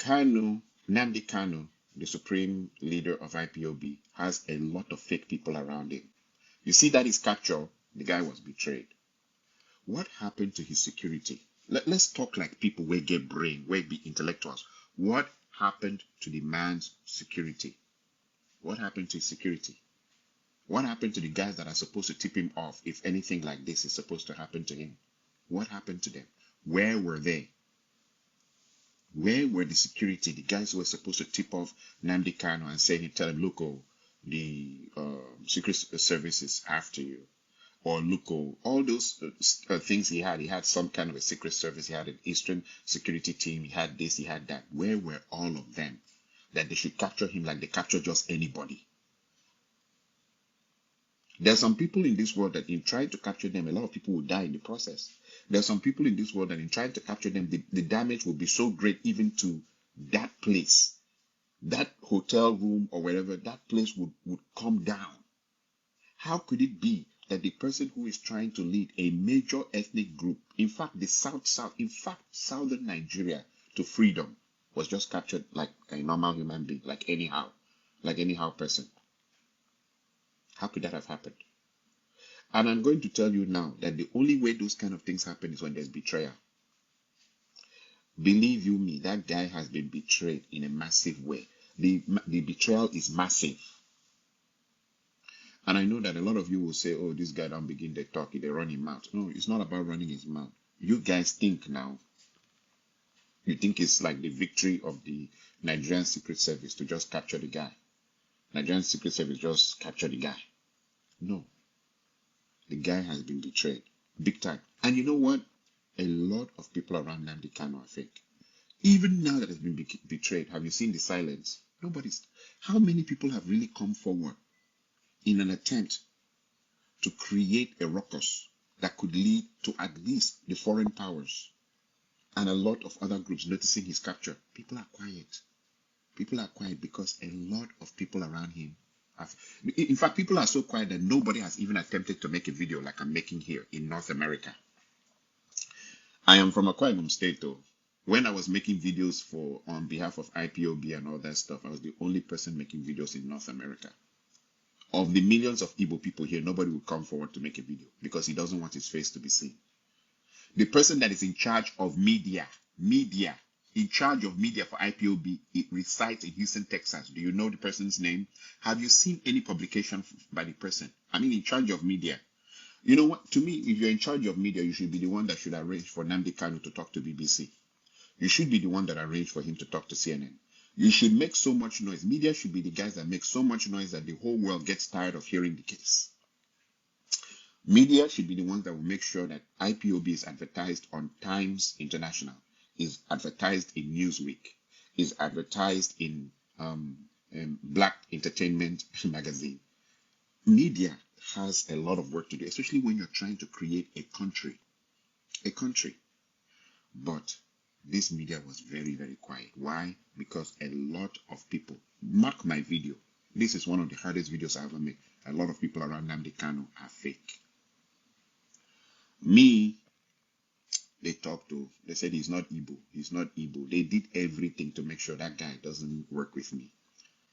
Nnamdi Kanu, the supreme leader of IPOB, has a lot of fake people around him. You see that his capture, the guy was betrayed. What happened to his security? Let's talk like people where get brain, where be intellectuals. What happened to the man's security? What happened to his security? What happened to the guys that are supposed to tip him off if anything like this is supposed to happen to him? What happened to them? Where were they? Where were the security, the guys who were supposed to tip off Nnamdi Kanu and say, tell him, look, oh, the secret service is after you? Or look, oh, all those things he had some kind of a secret service, he had an Eastern security team, he had this, he had that. Where were all of them? That they should capture him like they capture just anybody. There are some people in this world that in trying to capture them, a lot of people will die in the process. There are some people in this world that in trying to capture them, the damage will be so great even to that place, that hotel room or wherever, that place would come down. How could it be that the person who is trying to lead a major ethnic group, in fact, the southern Nigeria to freedom, was just captured like a normal human being, like anyhow person? How could that have happened? And I'm going to tell you now that the only way those kind of things happen is when there's betrayal. Believe you me, that guy has been betrayed in a massive way. The betrayal is massive. And I know that a lot of you will say, oh, this guy don't begin to talk, they run him out. No, it's not about running his mouth. You guys think now, you think it's like the victory of the Nigerian Secret Service to just capture the guy. Nigerian Secret Service just capture the guy. No. The guy has been betrayed. Big time. And you know what? A lot of people around Nnamdi Kanu are fake. Even now that has been betrayed, have you seen the silence? Nobody's. How many people have really come forward in an attempt to create a ruckus that could lead to at least the foreign powers and a lot of other groups noticing his capture? People are quiet. People are quiet because a lot of people around him have. In fact, people are so quiet that nobody has even attempted to make a video like I'm making here in North America. I am from Akwa Ibom State, though. When I was making videos on behalf of IPOB and all that stuff, I was the only person making videos in North America. Of the millions of Igbo people here, nobody will come forward to make a video because he doesn't want his face to be seen. The person that is in charge of media in charge of media for IPOB, it resides in Houston, Texas. Do you know the person's name? Have you seen any publication by the person? I mean, in charge of media. You know what? To me, if you're in charge of media, you should be the one that should arrange for Nnamdi Kanu to talk to BBC. You should be the one that arranged for him to talk to CNN. You should make so much noise. Media should be the guys that make so much noise that the whole world gets tired of hearing the case. Media should be the ones that will make sure that IPOB is advertised on Times International, is advertised in Newsweek, is advertised in Black Entertainment magazine. Media has a lot of work to do, especially when you're trying to create a country. But this media was very, very quiet. Why? Because a lot of people, mark my video, this is one of the hardest videos I ever made. A lot of people around Nnamdi Kanu are fake. Me, they talked to, they said he's not Igbo. He's not Igbo. They did everything to make sure that guy doesn't work with me.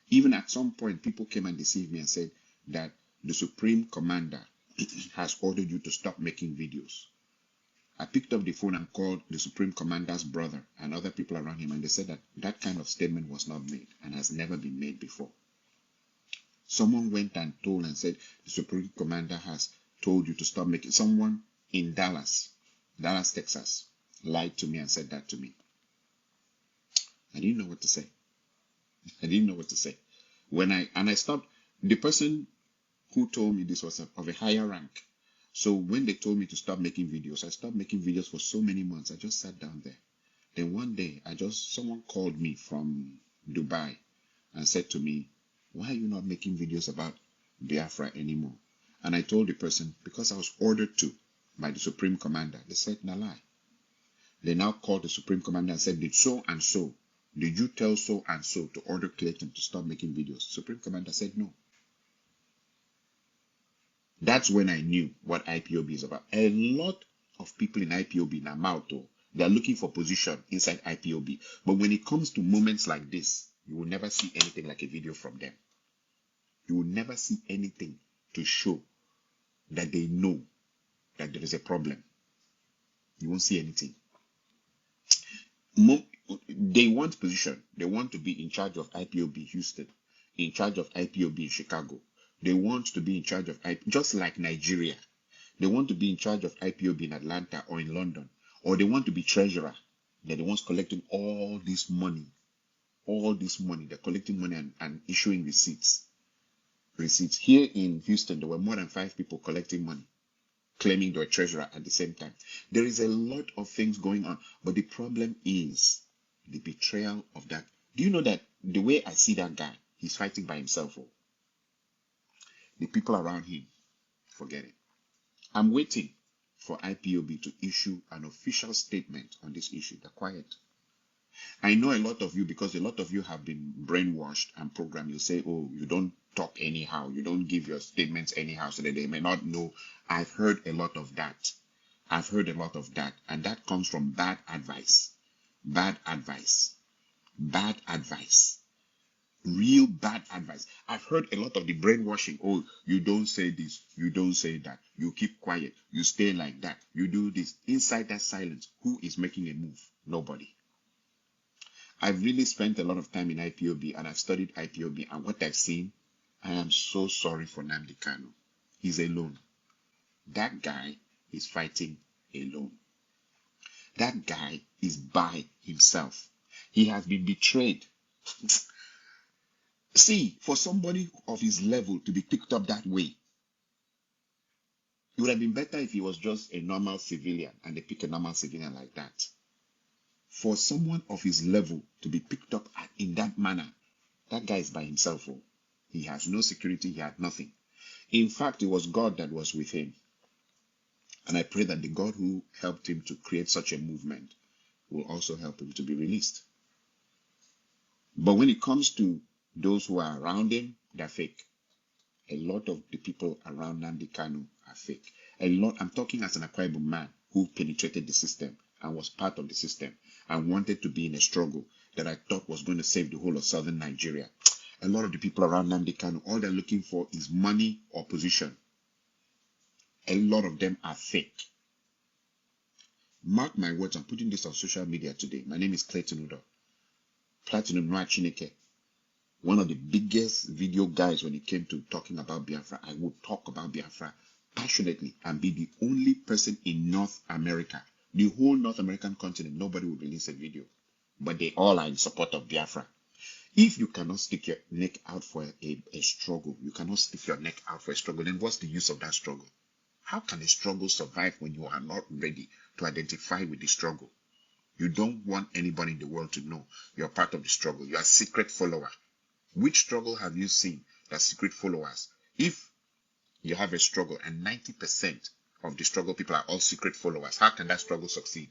Even at some point, people came and deceived me and said that the Supreme Commander has ordered you to stop making videos. I picked up the phone and called the Supreme Commander's brother and other people around him, and they said that that kind of statement was not made and has never been made before. Someone went and told and said the Supreme Commander has told you to stop making. Someone in Dallas, Texas, lied to me and said that to me. I didn't know what to say. When I stopped, the person who told me this was of a higher rank. So when they told me to stop making videos, I stopped making videos for so many months. I just sat down there. Then one day, someone called me from Dubai and said to me, why are you not making videos about Biafra anymore? And I told the person, because I was ordered to by the Supreme Commander. They said, no lie. They now called the Supreme Commander and said, did so and so, did you tell so and so to order Clayton to stop making videos? Supreme Commander said no. That's when I knew what IPOB is about. A lot of people in IPOB, Namauto, They are looking for position inside IPOB. But when it comes to moments like this, you will never see anything like a video from them. You will never see anything to show that they know that there is a problem. You won't see anything. They want position. They want to be in charge of IPOB Houston, in charge of IPOB in Chicago. They want to be in charge of just like Nigeria. They want to be in charge of IPOB in Atlanta or in London, or they want to be treasurer. They're the ones collecting all this money. All this money. They're collecting money and issuing receipts. Here in Houston, there were more than 5 people collecting money, claiming they're a treasurer at the same time. There is a lot of things going on, but the problem is the betrayal of that. Do you know that the way I see that guy, he's fighting by himself? Oh. The people around him, forget it. I'm waiting for IPOB to issue an official statement on this issue. They're quiet. I know a lot of you, because a lot of you have been brainwashed and programmed. You say, oh, you don't talk anyhow. You don't give your statements anyhow so that they may not know. I've heard a lot of that. And that comes from bad advice. Bad advice. Bad advice. Real bad advice. I've heard a lot of the brainwashing. Oh, you don't say this. You don't say that. You keep quiet. You stay like that. You do this. Inside that silence, who is making a move? Nobody. I've really spent a lot of time in IPOB, and I've studied IPOB, and what I've seen, I am so sorry for Nnamdi Kanu. He's alone. That guy is fighting alone. That guy is by himself. He has been betrayed. See, for somebody of his level to be picked up that way, it would have been better if he was just a normal civilian and they pick a normal civilian like that. For someone of his level to be picked up in that manner, that guy is by himself. Oh. He has no security, he had nothing. In fact, it was God that was with him. And I pray that the God who helped him to create such a movement will also help him to be released. But when it comes to those who are around him, they're fake. A lot of the people around Nnamdi Kanu are fake. I'm talking as an Akwa Ibom man who penetrated the system and was part of the system and wanted to be in a struggle that I thought was going to save the whole of southern Nigeria. A lot of the people around Nnamdi Kanu, all they're looking for is money or position. A lot of them are fake. Mark my words, I'm putting this on social media today. My name is Clayton Udo. Platinum Noah Chineke. One of the biggest video guys when it came to talking about Biafra. I would talk about Biafra passionately and be the only person in North America, the whole North American continent, nobody would release a video. But they all are in support of Biafra. If you cannot stick your neck out for a struggle, you cannot stick your neck out for a struggle, then what's the use of that struggle? How can a struggle survive when you are not ready to identify with the struggle? You don't want anybody in the world to know you're part of the struggle. You are a secret follower. Which struggle have you seen that secret followers? If you have a struggle and 90% of the struggle people are all secret followers, how can that struggle succeed?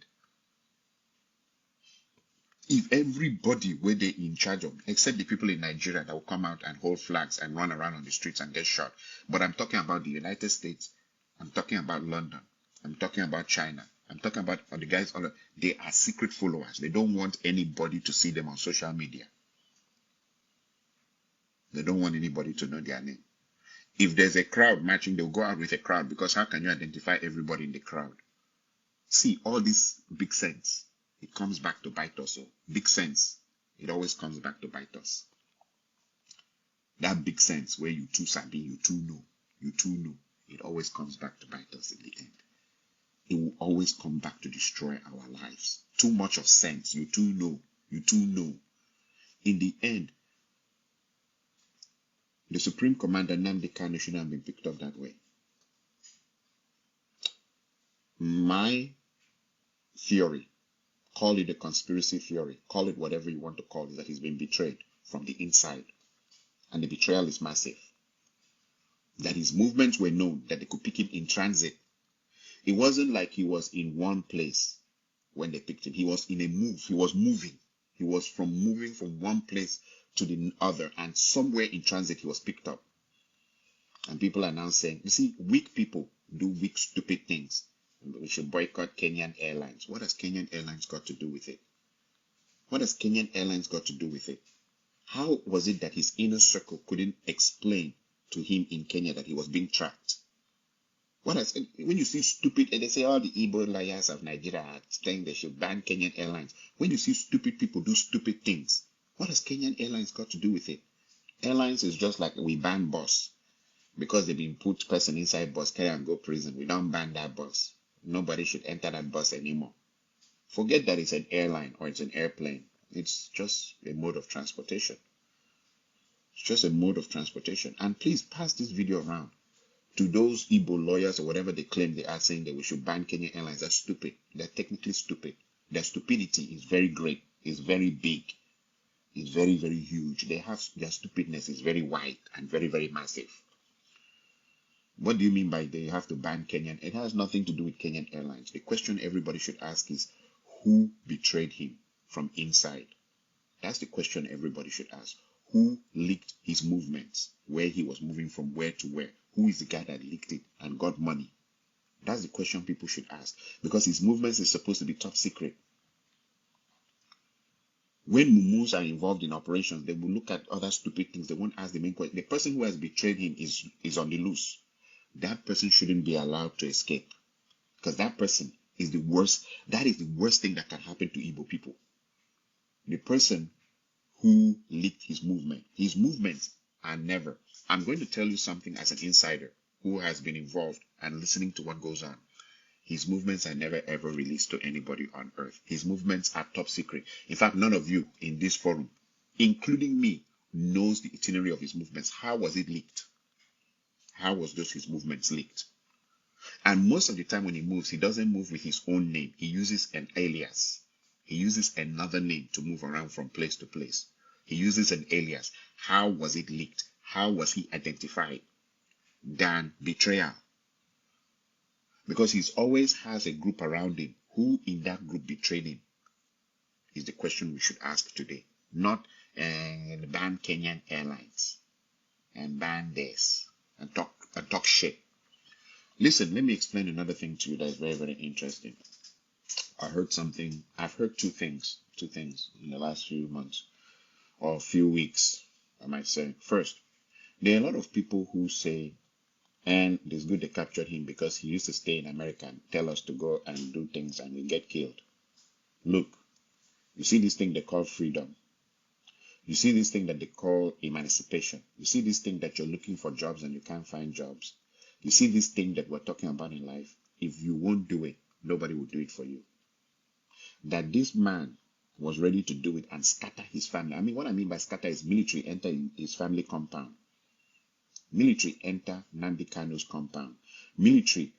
If everybody were they in charge of, except the people in Nigeria that will come out and hold flags and run around on the streets and get shot. But I'm talking about the United States. I'm talking about London. I'm talking about China. I'm talking about the guys, they are secret followers. They don't want anybody to see them on social media. They don't want anybody to know their name. If there's a crowd marching, they'll go out with a crowd, because how can you identify everybody in the crowd? See, all this big sense, it comes back to bite us. So big sense, it always comes back to bite us. That big sense where you too sabi, you too know, it always comes back to bite us in the end. It will always come back to destroy our lives. Too much of sense, you too know. In the end, the Supreme Commander Nnamdi Kanu shouldn't have been picked up that way. My theory, call it a conspiracy theory, call it whatever you want to call it, that he's been betrayed from the inside. And the betrayal is massive. That his movements were known, that they could pick him in transit. It wasn't like he was in one place when they picked him. He was in a move. He was moving. He was moving from one place to the other, and somewhere in transit he was picked up. And people are now saying, you see, weak people do weak, stupid things. We should boycott Kenyan Airlines. What has Kenyan Airlines got to do with it? What has Kenyan Airlines got to do with it? How was it that his inner circle couldn't explain to him in Kenya that he was being tracked? When you see stupid, and they say all the Igbo liars of Nigeria are saying they should ban Kenyan Airlines. When you see stupid people do stupid things, what has Kenyan Airlines got to do with it? Airlines is just like we ban bus because they've been put person inside bus, carry and go prison. We don't ban that bus. Nobody should enter that bus anymore. Forget that it's an airline or it's an airplane. It's just a mode of transportation. It's just a mode of transportation. And please pass this video around to those Igbo lawyers or whatever they claim they are, saying that we should ban Kenyan Airlines. That's stupid. They're technically stupid. Their stupidity is very great. It's very big. It's very, very huge. Their stupidness is very wide and very, very massive. What do you mean by they have to ban Kenyan? It has nothing to do with Kenyan Airlines. The question everybody should ask is, who betrayed him from inside? That's the question everybody should ask. Who leaked his movements? Where he was moving from where to where? Who is the guy that leaked it and got money? That's the question people should ask. Because his movements is supposed to be top secret. When mumus are involved in operations, they will look at other stupid things. They won't ask the main question. The person who has betrayed him is on the loose. That person shouldn't be allowed to escape. Because that person is the worst. That is the worst thing that can happen to Igbo people. The person who leaked his movements are never. I'm going to tell you something as an insider who has been involved and listening to what goes on. His movements are never ever released to anybody on earth. His movements are top secret. In fact, none of you in this forum, including me, knows the itinerary of his movements. How was it leaked? How was his movements leaked? And most of the time when he moves, he doesn't move with his own name. He uses an alias. He uses another name to move around from place to place. He uses an alias. How was it leaked? How was he identified? Than betrayal. Because he always has a group around him. Who in that group betrayed him? Is the question we should ask today. Not ban Kenyan Airlines and ban this and talk shit. Listen, let me explain another thing to you that is very, very interesting. I've heard two things in the last few months or few weeks, I might say. First, there are a lot of people who say, and it's good they captured him because he used to stay in America and tell us to go and do things and we get killed. Look, you see this thing they call freedom. You see this thing that they call emancipation. You see this thing that you're looking for jobs and you can't find jobs. You see this thing that we're talking about in life. If you won't do it, nobody will do it for you. That this man was ready to do it and scatter his family. I mean, what I mean by scatter is military enter his family compound. Military enter Nnamdi Kanu's compound. Military,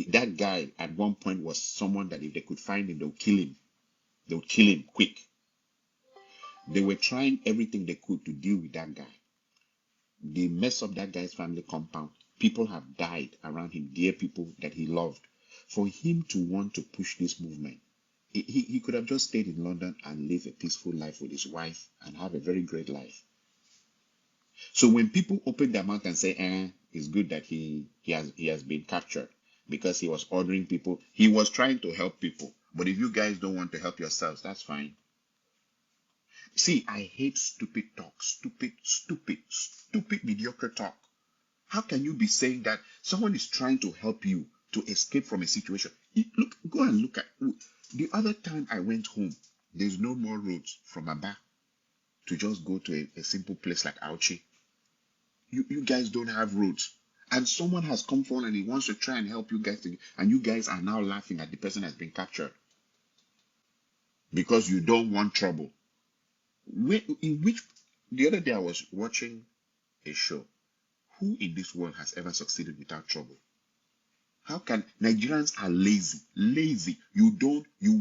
that guy at one point was someone that if they could find him, they'll kill him. They'll kill him quick. They were trying everything they could to deal with that guy. They messed up that guy's family compound. People have died around him, dear people that he loved. For him to want to push this movement, he could have just stayed in London and live a peaceful life with his wife and have a very great life. So when people open their mouth and say, it's good that he has been captured because he was ordering people, he was trying to help people. But if you guys don't want to help yourselves, that's fine. See, I hate stupid talk, stupid, mediocre talk. How can you be saying that someone is trying to help you to escape from a situation? Look, go and look at the other time I went home. There's no more roads from Aba to just go to a simple place like Auchi. You guys don't have roads. And someone has come forward and he wants to try and help you guys. And you guys are now laughing at the person has been captured. Because you don't want trouble. The other day I was watching a show. Who in this world has ever succeeded without trouble? How can Nigerians are lazy? Lazy. You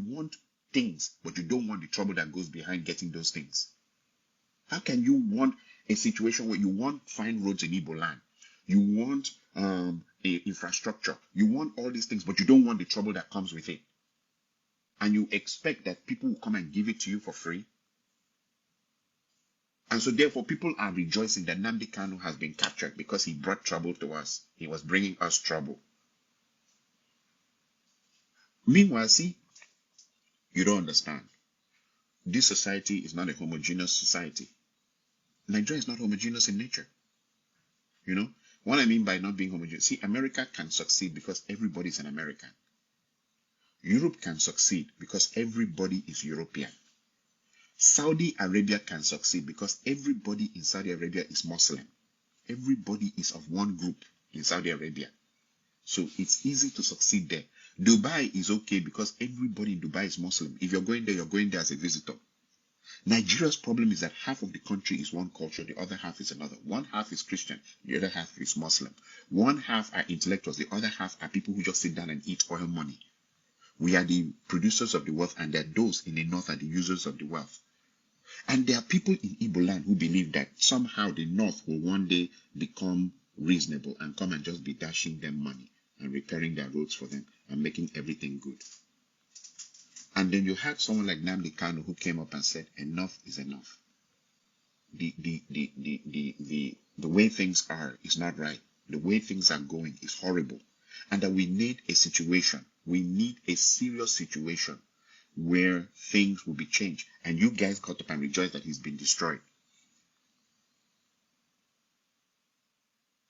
want things, but you don't want the trouble that goes behind getting those things. How can you want a situation where you want fine roads in Igbo land? You want infrastructure. You want all these things, but you don't want the trouble that comes with it. And you expect that people will come and give it to you for free? And so therefore people are rejoicing that Nnamdi Kanu has been captured because he brought trouble to us. He was bringing us trouble. Meanwhile, see, you don't understand. This society is not a homogeneous society. Nigeria is not homogeneous in nature. You know what I mean by not being homogeneous? See, America can succeed because everybody is an American. Europe can succeed because everybody is European. Saudi Arabia can succeed because everybody in Saudi Arabia is Muslim. Everybody is of one group in Saudi Arabia. So it's easy to succeed there. Dubai is okay because everybody in Dubai is Muslim. If you're going there, you're going there as a visitor. Nigeria's problem is that half of the country is one culture, the other half is another. One half is Christian, the other half is Muslim. One half are intellectuals, the other half are people who just sit down and eat oil money. We are the producers of the wealth, and there are those in the north are the users of the wealth. And there are people in Igbo land who believe that somehow the north will one day become reasonable and come and just be dashing them money and repairing their roads for them and making everything good. And then you had someone like Nnamdi Kanu who came up and said, enough is enough. The way things are is not right. The way things are going is horrible. And that we need a situation. We need a serious situation where things will be changed. And you guys got up and rejoiced that he's been destroyed.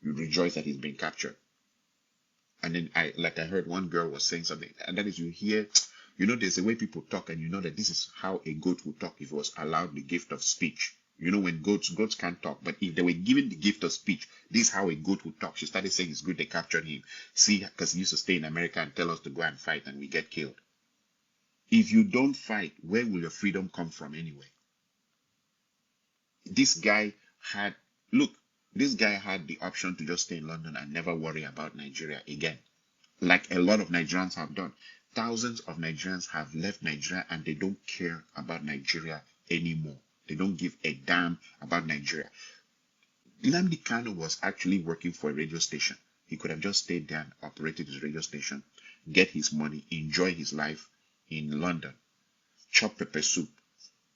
You rejoice that he's been captured. And then I heard one girl was saying something, and that is, you hear, there's a way people talk, and you know that this is how a goat would talk if it was allowed the gift of speech. When goats can't talk, but if they were given the gift of speech, this is how a goat would talk. She started saying it's good they captured him. See, because he used to stay in America and tell us to go and fight, and we get killed. If you don't fight, where will your freedom come from anyway? This guy had the option to just stay in London and never worry about Nigeria again, like a lot of Nigerians have done. Thousands of Nigerians have left Nigeria and they don't care about Nigeria anymore. They don't give a damn about Nigeria. Nnamdi Kanu was actually working for a radio station. He could have just stayed there and operated his radio station, get his money, enjoy his life in London, chop pepper soup,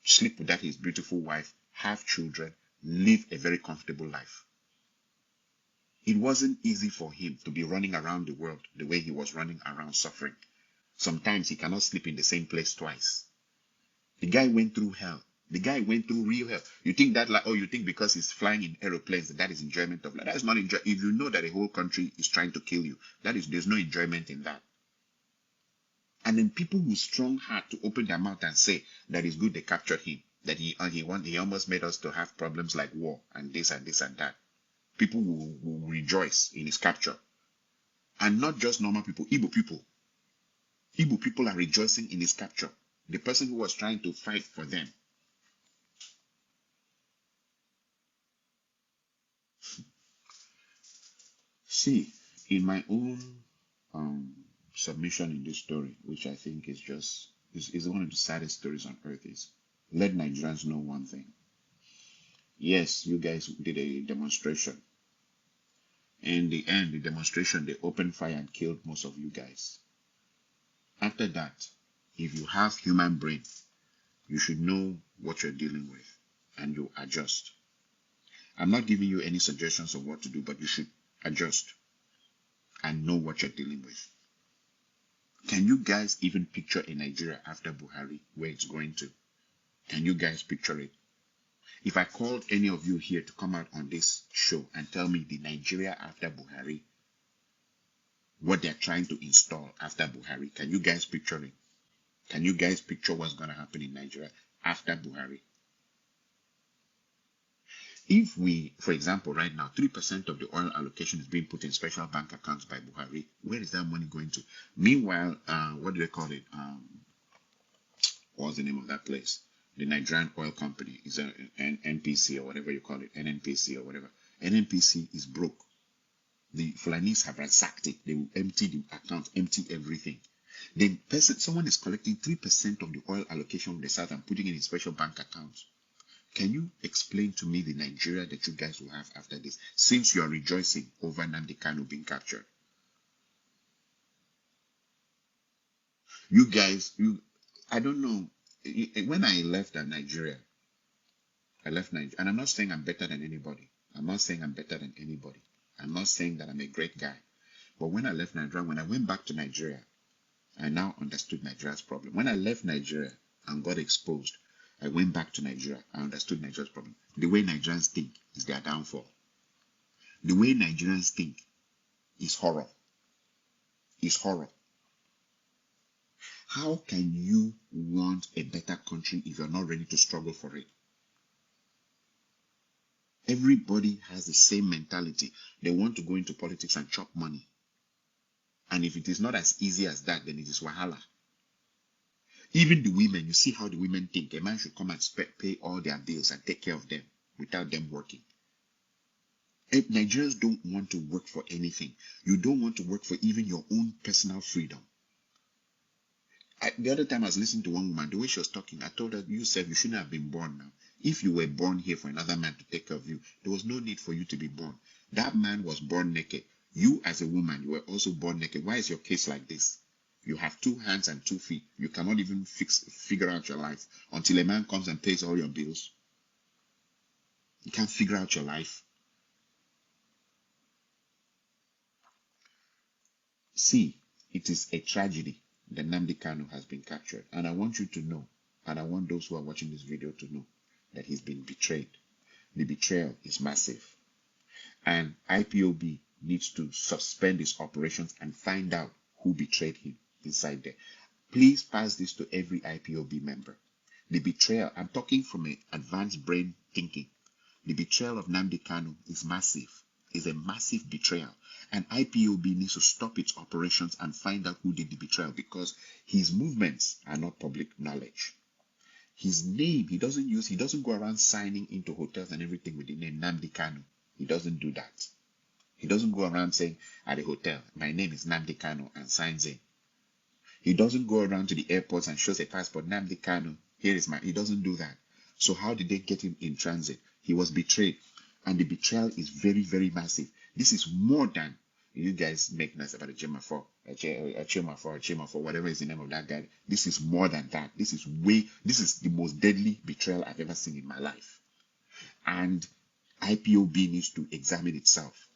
sleep with his beautiful wife, have children, live a very comfortable life. It wasn't easy for him to be running around the world the way he was running around, suffering. Sometimes he cannot sleep in the same place twice. The guy went through hell. The guy went through real hell. You think that, you think because he's flying in aeroplanes that is enjoyment of life. That is not enjoy. If you know that a whole country is trying to kill you, there's no enjoyment in that. And then people with strong heart to open their mouth and say that it's good they captured him, that he almost made us to have problems like war and this and this and that. People will rejoice in his capture. And not just normal people, Igbo people. Igbo people are rejoicing in his capture. The person who was trying to fight for them. See, in my own submission in this story, which I think is one of the saddest stories on earth, is let Nigerians know one thing. Yes, you guys did a demonstration. In the end, the demonstration, they opened fire and killed most of you guys. After that, if you have human brain, you should know what you're dealing with and you adjust. I'm not giving you any suggestions of what to do, but you should adjust and know what you're dealing with. Can you guys even picture a Nigeria after Buhari, where it's going to? Can you guys picture it? If I called any of you here to come out on this show and tell me the Nigeria after Buhari, what they're trying to install after Buhari, can you guys picture it? Can you guys picture what's going to happen in Nigeria after Buhari? If we, for example, right now, 3% of the oil allocation is being put in special bank accounts by Buhari, where is that money going to? Meanwhile, what do they call it? What's the name of that place? The Nigerian oil company is an NPC or whatever you call it, NNPC or whatever. NNPC is broke. The Fulanese have ransacked it. They will empty the account, empty everything. Then someone is collecting 3% of the oil allocation from the south and putting it in special bank accounts. Can you explain to me the Nigeria that you guys will have after this, since you are rejoicing over Nnamdi Kanu being captured? You guys, I don't know. When I left Nigeria, and I'm not saying I'm better than anybody. I'm not saying I'm not saying that I'm a great guy. But when I left Nigeria, when I went back to Nigeria, I now understood Nigeria's problem. When I left Nigeria and got exposed, I went back to Nigeria. I understood Nigeria's problem. The way Nigerians think is their downfall. The way Nigerians think is horror. Is horror. How can you want a better country if you're not ready to struggle for it? Everybody has the same mentality. They want to go into politics and chop money. And if it is not as easy as that, then it is wahala. Even the women, you see how the women think. A man should come and pay all their bills and take care of them without them working. Nigerians don't want to work for anything. You don't want to work for even your own personal freedom. The other time I was listening to one woman, the way she was talking, I told her, you said you shouldn't have been born now. If you were born here for another man to take care of you, there was no need for you to be born. That man was born naked. You as a woman, you were also born naked. Why is your case like this? You have 2 hands and 2 feet. You cannot even figure out your life until a man comes and pays all your bills. You can't figure out your life. See, it is a tragedy that Nnamdi Kanu has been captured. And I want you to know, and I want those who are watching this video to know, that he's been betrayed. The betrayal is massive. And IPOB needs to suspend its operations and find out who betrayed him inside there. Please pass this to every IPOB member. The betrayal, I'm talking from an advanced brain thinking. The betrayal of Nnamdi Kanu is massive. It's a massive betrayal. And IPOB needs to stop its operations and find out who did the betrayal, because his movements are not public knowledge. His name, he doesn't go around signing into hotels and everything with the name Nnamdi Kanu. He doesn't do that. He doesn't go around saying at a hotel, my name is Nnamdi Kanu, and signs in. He doesn't go around to the airports and shows a passport, Nnamdi Kanu, here is he doesn't do that. So how did they get him in transit? He was betrayed. And the betrayal is very, very massive. This is more than you guys make nice about a Chemafor, whatever is the name of that guy. This is more than that. This is the most deadly betrayal I've ever seen in my life. And IPOB needs to examine itself.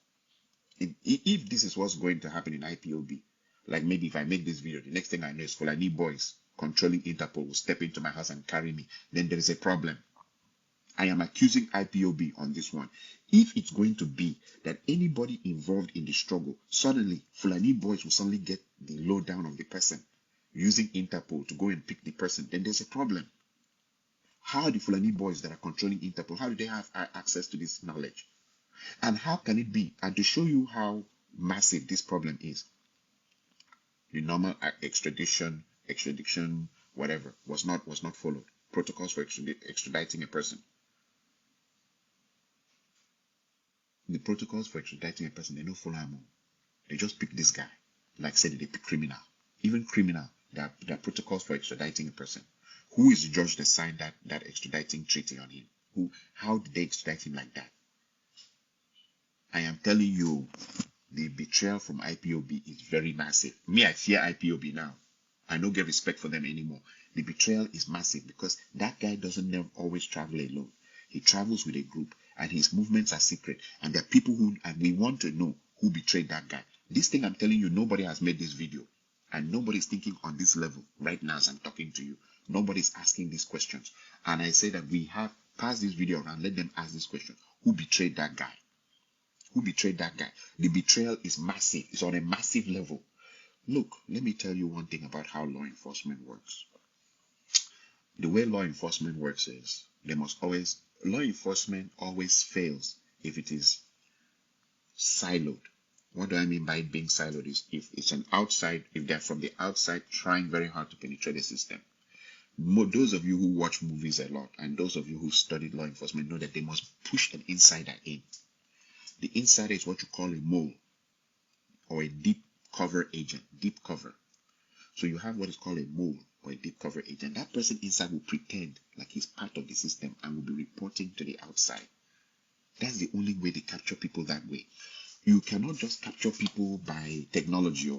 If this is what's going to happen in IPOB, like maybe if I make this video, the next thing I know is Fulani boys controlling Interpol will step into my house and carry me, then there is a problem. I am accusing IPOB on this one. If it's going to be that anybody involved in the struggle, suddenly Fulani boys will suddenly get the lowdown of the person using Interpol to go and pick the person, then there's a problem. How are the Fulani boys that are controlling Interpol, how do they have access to this knowledge? And how can it be? And to show you how massive this problem is, the normal extradition, whatever, was not followed. Protocols for extraditing a person. The protocols for extraditing a person, they don't follow them. They just pick this guy. Like said, they pick criminal. Even criminal, there are protocols for extraditing a person. Who is the judge that signed that extraditing treaty on him? How did they extradite him like that? I am telling you, the betrayal from IPOB is very massive. Me, I fear IPOB now. I don't get respect for them anymore. The betrayal is massive because that guy doesn't always travel alone. He travels with a group and his movements are secret. And there are people and we want to know who betrayed that guy. This thing I'm telling you, nobody has made this video. And nobody's thinking on this level right now as I'm talking to you. Nobody's asking these questions. And I say that we have passed this video around. Let them ask this question. Who betrayed that guy? Who betrayed that guy? The betrayal is massive. It's on a massive level. Look, let me tell you one thing about how law enforcement works. The way law enforcement works is law enforcement always fails if it is siloed. What do I mean by it being siloed is if they're from the outside trying very hard to penetrate the system. Those of you who watch movies a lot and those of you who studied law enforcement know that they must push an insider in. The insider is what you call a mole or a deep cover agent, deep cover. So you have what is called a mole or a deep cover agent. That person inside will pretend like he's part of the system and will be reporting to the outside. That's the only way they capture people that way. You cannot just capture people by technology.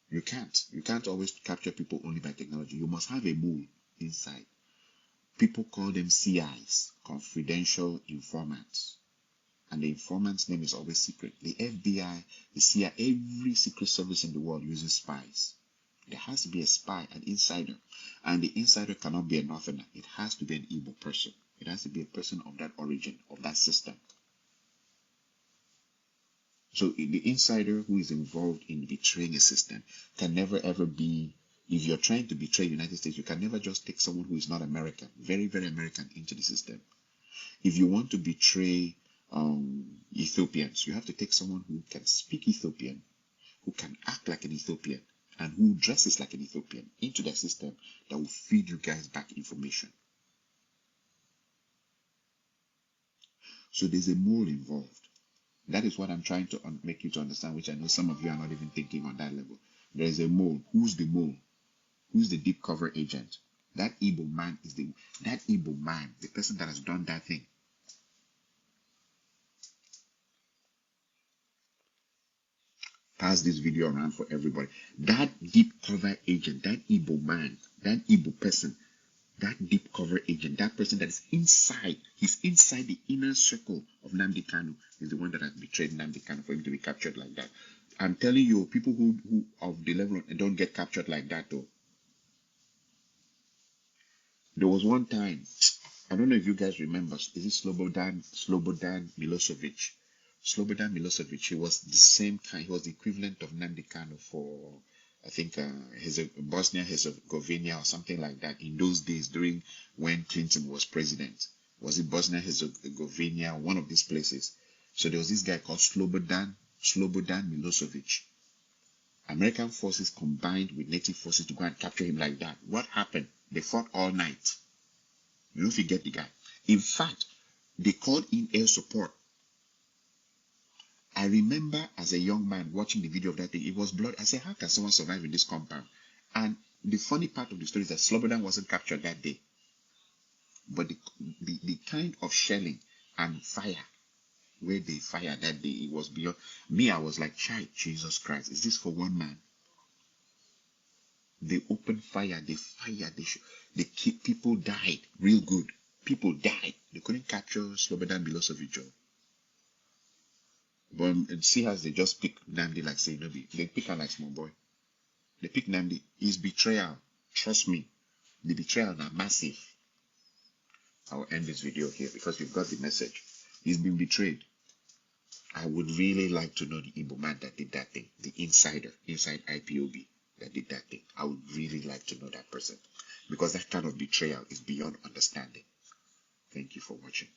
You can't always capture people only by technology. You must have a mole inside. People call them CIs, confidential informants. And the informant's name is always secret. The FBI, the CIA, every secret service in the world uses spies. There has to be a spy, an insider. And the insider cannot be a northerner. It has to be an Igbo person. It has to be a person of that origin, of that system. So the insider who is involved in betraying a system can never ever be, if you're trying to betray the United States, you can never just take someone who is not American, very, very American, into the system. If you want to betray Ethiopians, you have to take someone who can speak Ethiopian, who can act like an Ethiopian, and who dresses like an Ethiopian into the system that will feed you guys back information. So there's a mole involved. That is what I'm trying to make you to understand, which I know some of you are not even thinking on that level. There is a mole. Who's the mole? Who's the deep cover agent? That Igbo man is the person that has done that thing. Pass this video around for everybody. That deep cover agent, that Igbo man, that Igbo person, that deep cover agent, that person that is inside, he's inside the inner circle of Nnamdi Kanu, is the one that has betrayed Nnamdi Kanu for him to be captured like that. I'm telling you, people who of the level don't get captured like that though. There was one time, I don't know if you guys remember, is it Slobodan Milosevic? Slobodan Milosevic, he was the same kind, he was the equivalent of Nnamdi Kanu for, I think, Bosnia-Herzegovina or something like that in those days during when Clinton was president. Was it Bosnia-Herzegovina, one of these places? So there was this guy called Slobodan Milosevic. American forces combined with native forces to go and capture him like that. What happened? They fought all night. You don't forget the guy. In fact, they called in air support. I remember as a young man watching the video of that thing, it was blood. I said, how can someone survive in this compound? And the funny part of the story is that Slobodan wasn't captured that day. But the kind of shelling and fire where they fired that day, it was beyond me. I was like, Jesus Christ, is this for one man? They opened fire, they keep people died real good. People died. They couldn't capture Slobodan Milosevic. But see how they just pick Nnamdi like say no be. They pick her like small boy. They pick Nnamdi. His betrayal. Trust me. The betrayal is massive. I will end this video here because you've got the message. He's been betrayed. I would really like to know the Igbo man that did that thing. The insider, inside IPOB that did that thing. I would really like to know that person. Because that kind of betrayal is beyond understanding. Thank you for watching.